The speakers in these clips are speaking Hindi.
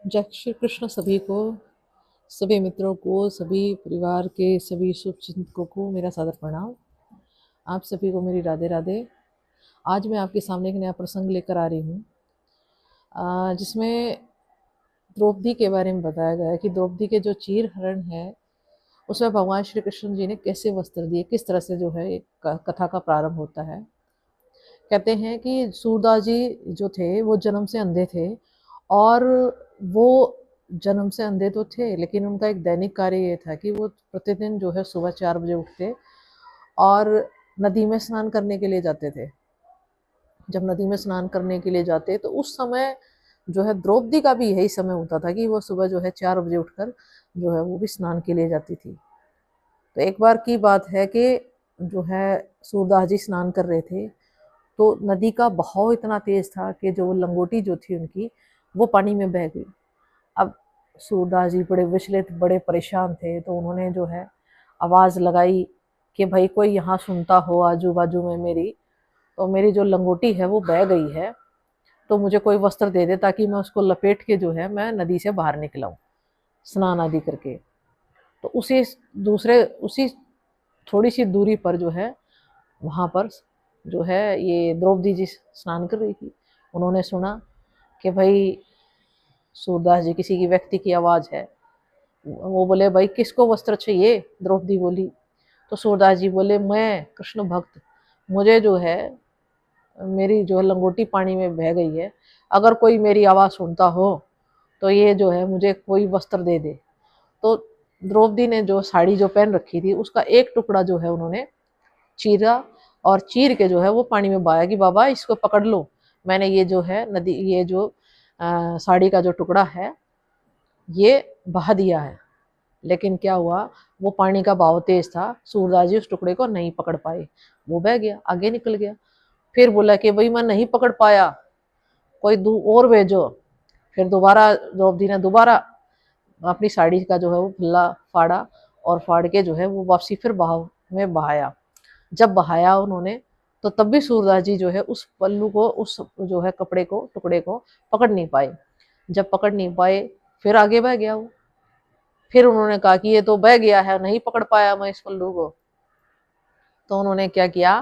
जय श्री कृष्ण सभी को, सभी मित्रों को, सभी परिवार के सभी शुभचिंतकों को मेरा सादर प्रणाम। आप सभी को मेरी राधे राधे। आज मैं आपके सामने एक नया प्रसंग लेकर आ रही हूँ, जिसमें द्रौपदी के बारे में बताया गया है कि द्रौपदी के जो चीर हरण है उसमें भगवान श्री कृष्ण जी ने कैसे वस्त्र दिए, किस तरह से जो है एक कथा का प्रारंभ होता है। कहते हैं कि सूरदास जी जो थे वो जन्म से अंधे थे, और वो जन्म से अंधे तो थे लेकिन उनका एक दैनिक कार्य ये था कि वो प्रतिदिन जो है सुबह 4 बजे उठते और नदी में स्नान करने के लिए जाते थे। जब नदी में स्नान करने के लिए जाते तो उस समय जो है द्रौपदी का भी यही समय होता था कि वो सुबह जो है 4 बजे उठकर जो है वो भी स्नान के लिए जाती थी। तो एक बार की बात है कि जो है सूरदास जी स्नान कर रहे थे तो नदी का बहाव इतना तेज था कि जो लंगोटी जो थी उनकी वो पानी में बह गई। अब सूरदास जी बड़े विचलित, बड़े परेशान थे, तो उन्होंने जो है आवाज़ लगाई कि भाई कोई यहाँ सुनता हो आजू बाजू में मेरी, तो मेरी जो लंगोटी है वो बह गई है, तो मुझे कोई वस्त्र दे दे ताकि मैं उसको लपेट के जो है मैं नदी से बाहर निकलाऊँ स्नान आदि करके। तो उसी थोड़ी सी दूरी पर जो है वहाँ पर जो है ये द्रौपदी जी स्नान कर रही थी। उन्होंने सुना कि भाई सूरदास जी किसी की व्यक्ति की आवाज़ है। वो बोले भाई किसको वस्त्र चाहिए? द्रौपदी बोली। तो सूरदास जी बोले मैं कृष्ण भक्त, मुझे जो है मेरी जो है लंगोटी पानी में बह गई है, अगर कोई मेरी आवाज़ सुनता हो तो ये जो है मुझे कोई वस्त्र दे दे। तो द्रौपदी ने जो साड़ी जो पहन रखी थी उसका एक टुकड़ा जो है उन्होंने चीरा, और चीर के जो है वो पानी में बहाया कि बाबा इसको पकड़ लो, मैंने ये जो है नदी ये जो साड़ी का जो टुकड़ा है ये बहा दिया है। लेकिन क्या हुआ, वो पानी का बहाव तेज था, सूरदास जी उस टुकड़े को नहीं पकड़ पाए, वो बह गया, आगे निकल गया। फिर बोला कि भाई मैं नहीं पकड़ पाया, कोई और भेजो। फिर दोबारा द्रौपदी ने दोबारा अपनी साड़ी का जो है वो पल्ला फाड़ा, और फाड़ के जो है वो वापसी फिर बहाव में बहाया। जब बहाया उन्होंने तो तब भी सूरदास जी जो है उस पल्लू को, उस जो है कपड़े को, टुकड़े को पकड़ नहीं पाए। जब पकड़ नहीं पाए फिर आगे बह गया वो। फिर उन्होंने कहा कि ये तो बह गया है, नहीं पकड़ पाया मैं इस पल्लू को। तो उन्होंने क्या किया,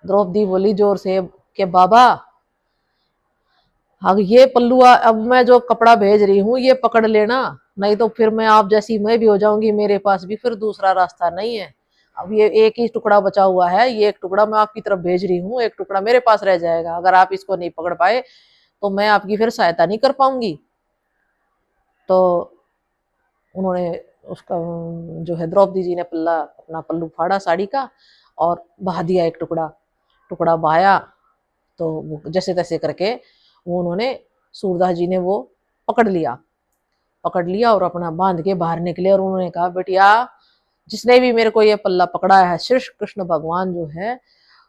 द्रौपदी बोली जोर से कि बाबा हाँ ये पल्लू अब मैं जो कपड़ा भेज रही हूँ ये पकड़ लेना, नहीं तो फिर मैं आप जैसी मैं भी हो जाऊंगी, मेरे पास भी फिर दूसरा रास्ता नहीं है। अब ये एक ही टुकड़ा बचा हुआ है, ये एक टुकड़ा मैं आपकी तरफ भेज रही हूँ, एक टुकड़ा मेरे पास रह जाएगा, अगर आप इसको नहीं पकड़ पाए तो मैं आपकी फिर सहायता नहीं कर पाऊंगी। तो उन्होंने उसका जो है द्रौपदी जी ने पल्ला अपना पल्लू फाड़ा साड़ी का और बहा दिया, एक टुकड़ा टुकड़ा बहाया। तो वो जैसे तैसे करके वो उन्होंने सूरदास जी ने वो पकड़ लिया और अपना बांध के बाहर निकले। और उन्होंने कहा बेटिया जिसने भी मेरे को ये पल्ला पकड़ा है श्री कृष्ण भगवान जो है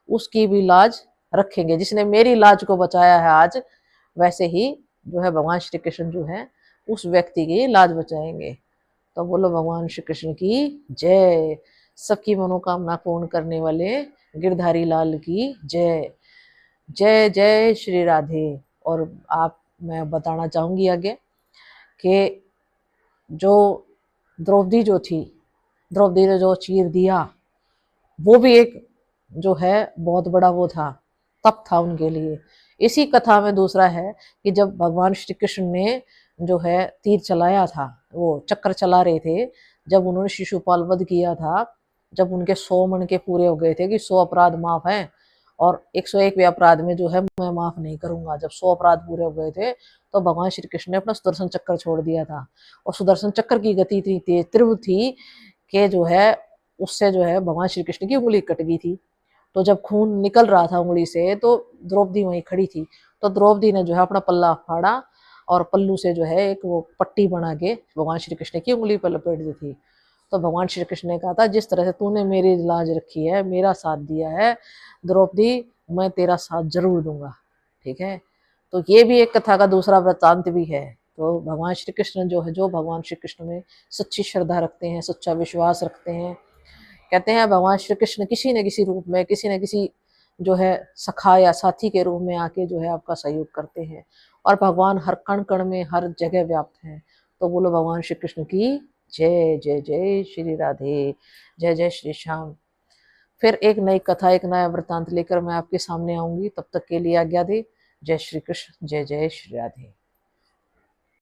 उसकी भी लाज रखेंगे, जिसने मेरी लाज को बचाया है आज, वैसे ही जो है भगवान श्री कृष्ण जो है उस व्यक्ति की लाज बचाएंगे। तो बोलो भगवान श्री कृष्ण की जय। सबकी मनोकामना पूर्ण करने वाले गिरधारी लाल की जय। जय जय श्री राधे। और आप मैं बताना चाहूंगी आगे कि जो द्रौपदी जो थी, द्रौपदी ने जो चीर दिया वो भी एक जो है बहुत बड़ा वो था, तप था उनके लिए। इसी कथा में दूसरा है कि जब भगवान श्री कृष्ण ने जो है तीर चलाया था, वो चक्र चला रहे थे, जब उन्होंने शिशुपाल वध किया था, जब उनके 100 मन के पूरे हो गए थे कि 100 अपराध माफ हैं और 101वें अपराध में जो है मैं माफ नहीं करूंगा, जब 100 अपराध पूरे हो गए थे तो भगवान श्री कृष्ण ने अपना सुदर्शन चक्र छोड़ दिया था। और सुदर्शन चक्र की गति इतनी तेज तीव्र थी कि जो है उससे जो है भगवान श्री कृष्ण की उंगली कट गई थी। तो जब खून निकल रहा था उंगली से तो द्रौपदी वहीं खड़ी थी, तो द्रौपदी ने जो है अपना पल्ला फाड़ा और पल्लू से जो है एक वो पट्टी बना के भगवान श्री कृष्ण की उंगली पर लपेट दी थी। तो भगवान श्री कृष्ण ने कहा था जिस तरह से तूने मेरी लाज रखी है, मेरा साथ दिया है द्रौपदी, मैं तेरा साथ जरूर दूंगा। ठीक है, तो ये भी एक कथा का दूसरा वृत्तांत भी है। तो भगवान श्री कृष्ण जो है, जो भगवान श्री कृष्ण में सच्ची श्रद्धा रखते हैं, सच्चा विश्वास रखते हैं, कहते हैं भगवान श्री कृष्ण किसी न किसी रूप में, किसी न किसी जो है सखा या साथी के रूप में आके जो है आपका सहयोग करते हैं। और भगवान हर कण कण में हर जगह व्याप्त हैं। तो बोलो भगवान श्री कृष्ण की जय। जय जय श्री राधे, जय जय श्री श्याम। फिर एक नई कथा, एक नया वृतांत लेकर मैं आपके सामने आऊंगी। तब तक के लिए आज्ञा दे। जय श्री कृष्ण, जय जय श्री राधे।